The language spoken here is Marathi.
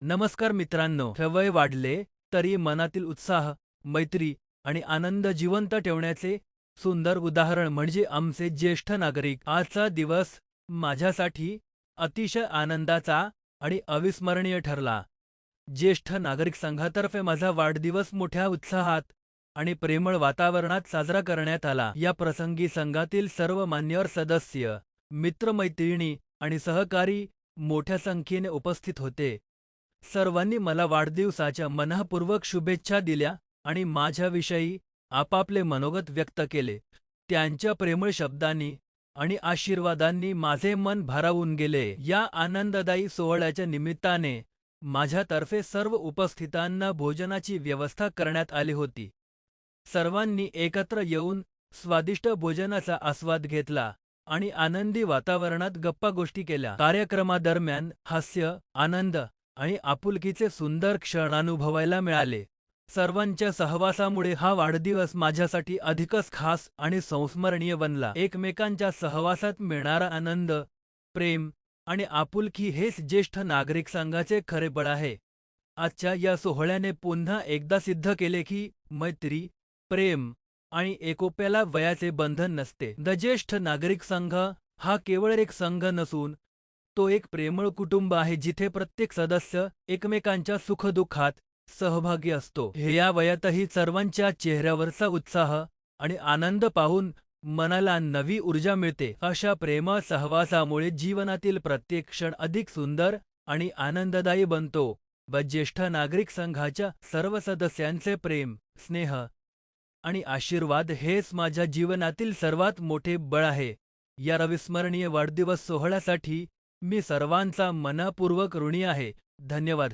नमस्कार मित्रांनो, वय वाढले तरी मनातील उत्साह, मैत्री आणि आनंद जिवंत ठेवण्याचे सुंदर उदाहरण म्हणजे आमचे ज्येष्ठ नागरिक. आजचा दिवस माझ्यासाठी अतिशय आनंदाचा आणि अविस्मरणीय ठरला. ज्येष्ठ नागरिक संघातर्फे माझा वाढदिवस मोठ्या उत्साहात आणि प्रेमळ वातावरणात साजरा करण्यात आला. या प्रसंगी संघातील सर्व मान्यवर सदस्य, मित्रमैत्रिणी आणि सहकारी मोठ्या संख्येने उपस्थित होते. सर्वांनी मला वाढदिवसाच्या मनःपूर्वक शुभेच्छा दिल्या आणि माझ्याविषयी आपापले मनोगत व्यक्त केले. त्यांच्या प्रेमळ शब्दांनी आणि आशीर्वादांनी माझे मन भारावून गेले. या आनंददायी सोहळ्याच्या निमित्ताने माझ्यातर्फे सर्व उपस्थितांना भोजनाची व्यवस्था करण्यात आली होती. सर्वांनी एकत्र येऊन स्वादिष्ट भोजनाचा आस्वाद घेतला आणि आनंदी वातावरणात गप्पागोष्टी केल्या. कार्यक्रमादरम्यान हास्य, आनंद आणि आपुलकीचे सुंदर क्षण अनुभवायला मिळाले. सर्वांच्या सहवासामुळे हा वाढदिवस माझ्यासाठी अधिकच खास आणि संस्मरणीय बनला. एकमेकांच्या सहवासात मिळणारा आनंद, प्रेम आणि आपुलकी हेच ज्येष्ठ नागरिक संघाचे खरे बळ आहे. आजच्या या सोहळ्याने पुन्हा एकदा सिद्ध केले की मैत्री, प्रेम आणि एकोप्याला वयाचे बंधन नसते. द ज्येष्ठ नागरिक संघ हा केवळ एक संघ नसून तो एक प्रेमळ कुटुंब आहे, जिथे प्रत्येक सदस्य एकमेकांच्या सुखदुःखात सहभागी असतो. हे या वयातही सर्वांच्या चेहऱ्यावरचा उत्साह आणि आनंद पाहून मनाला नवी ऊर्जा मिळते. अशा प्रेमळ सहवासामुळे जीवनातील प्रत्येक क्षण अधिक सुंदर आणि आनंददायी बनतो. ज्येष्ठ नागरिक संघाच्या सर्व सदस्यांचे प्रेम, स्नेह आणि आशीर्वाद हेच माझ्या जीवनातील सर्वात मोठे बळ आहे. या अविस्मरणीय वाढदिवस सोहळ्यासाठी मी सर्वांचा मनःपूर्वक ऋणी आहे. धन्यवाद.